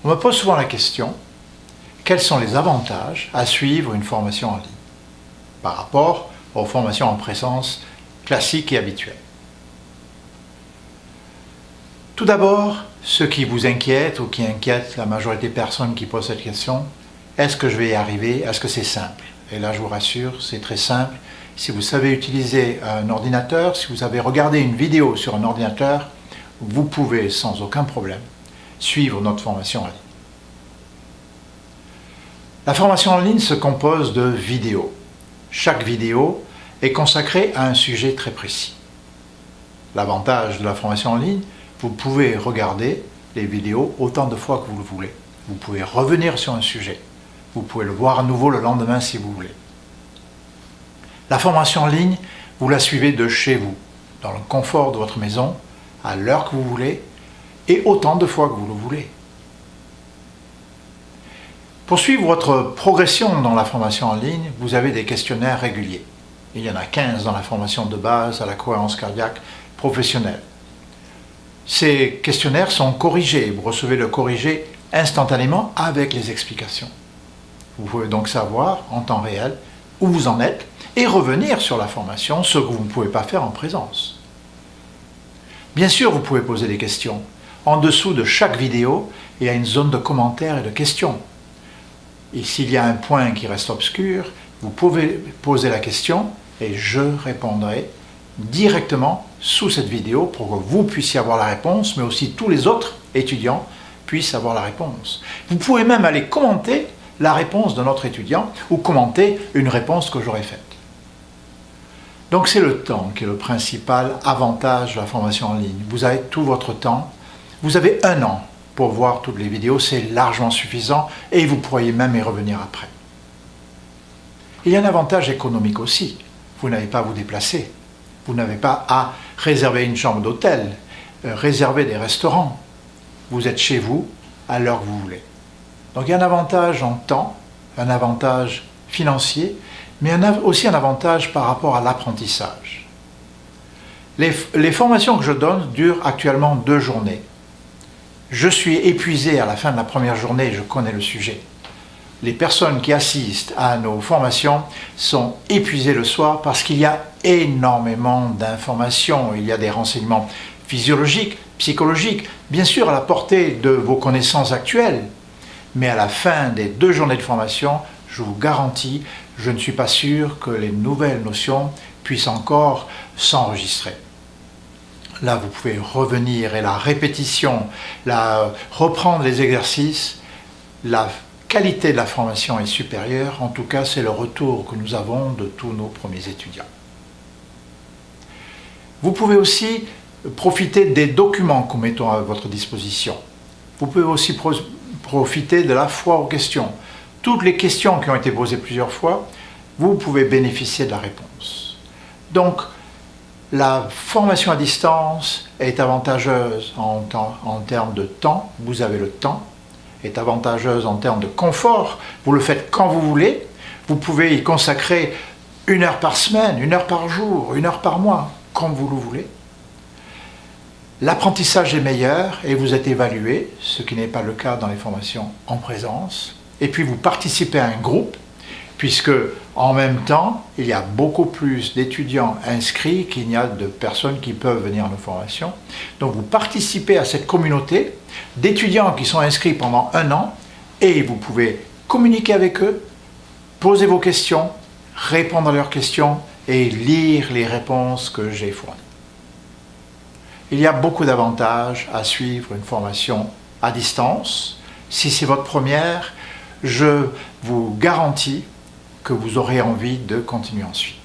On me pose souvent la question, quels sont les avantages à suivre une formation en ligne par rapport aux formations en présence classiques et habituelles? Tout d'abord, ce qui vous inquiète ou qui inquiète la majorité des personnes qui posent cette question, est-ce que je vais y arriver? Est-ce que c'est simple? Et là, je vous rassure, c'est très simple. Si vous savez utiliser un ordinateur, si vous avez regardé une vidéo sur un ordinateur, vous pouvez sans aucun problème suivre notre formation en ligne. La formation en ligne se compose de vidéos. Chaque vidéo est consacrée à un sujet très précis. L'avantage de la formation en ligne, vous pouvez regarder les vidéos autant de fois que vous le voulez. Vous pouvez revenir sur un sujet. Vous pouvez le voir à nouveau le lendemain si vous voulez. La formation en ligne, vous la suivez de chez vous, dans le confort de votre maison, à l'heure que vous voulez, et autant de fois que vous le voulez. Pour suivre votre progression dans la formation en ligne, vous avez des questionnaires réguliers. Il y en a 15 dans la formation de base à la cohérence cardiaque professionnelle. Ces questionnaires sont corrigés, vous recevez le corrigé instantanément avec les explications. Vous pouvez donc savoir en temps réel où vous en êtes et revenir sur la formation, ce que vous ne pouvez pas faire en présence. Bien sûr, vous pouvez poser des questions. En dessous de chaque vidéo, il y a une zone de commentaires et de questions. Et s'il y a un point qui reste obscur, vous pouvez poser la question et je répondrai directement sous cette vidéo pour que vous puissiez avoir la réponse, mais aussi tous les autres étudiants puissent avoir la réponse. Vous pouvez même aller commenter la réponse de notre étudiant ou commenter une réponse que j'aurais faite. Donc c'est le temps qui est le principal avantage de la formation en ligne. Vous avez tout votre temps, vous avez 1 an pour voir toutes les vidéos, c'est largement suffisant et vous pourriez même y revenir après. Il y a un avantage économique aussi, vous n'avez pas à vous déplacer, vous n'avez pas à réserver une chambre d'hôtel, réserver des restaurants, vous êtes chez vous à l'heure que vous voulez. Donc il y a un avantage en temps, un avantage financier, mais aussi un avantage par rapport à l'apprentissage. Les formations que je donne durent actuellement 2 journées. Je suis épuisé à la fin de la première journée, je connais le sujet. Les personnes qui assistent à nos formations sont épuisées le soir parce qu'il y a énormément d'informations. Il y a des renseignements physiologiques, psychologiques, bien sûr à la portée de vos connaissances actuelles. Mais à la fin des 2 journées de formation, je vous garantis, je ne suis pas sûr que les nouvelles notions puissent encore s'enregistrer. Là, vous pouvez revenir et la répétition, reprendre les exercices, la qualité de la formation est supérieure. En tout cas, c'est le retour que nous avons de tous nos premiers étudiants. Vous pouvez aussi profiter des documents que nous mettons à votre disposition. Vous pouvez aussi profiter de la foire aux questions. Toutes les questions qui ont été posées plusieurs fois, vous pouvez bénéficier de la réponse. Donc, la formation à distance est avantageuse en termes de temps, vous avez le temps, est avantageuse en termes de confort, vous le faites quand vous voulez, vous pouvez y consacrer 1 heure par semaine, 1 heure par jour, 1 heure par mois, comme vous le voulez. L'apprentissage est meilleur et vous êtes évalué, ce qui n'est pas le cas dans les formations en présence. Et puis vous participez à un groupe, puisque en même temps, il y a beaucoup plus d'étudiants inscrits qu'il n'y a de personnes qui peuvent venir à nos formations. Donc vous participez à cette communauté d'étudiants qui sont inscrits pendant 1 an et vous pouvez communiquer avec eux, poser vos questions, répondre à leurs questions et lire les réponses que j'ai fournies. Il y a beaucoup d'avantages à suivre une formation à distance. Si c'est votre première, je vous garantis que vous aurez envie de continuer ensuite.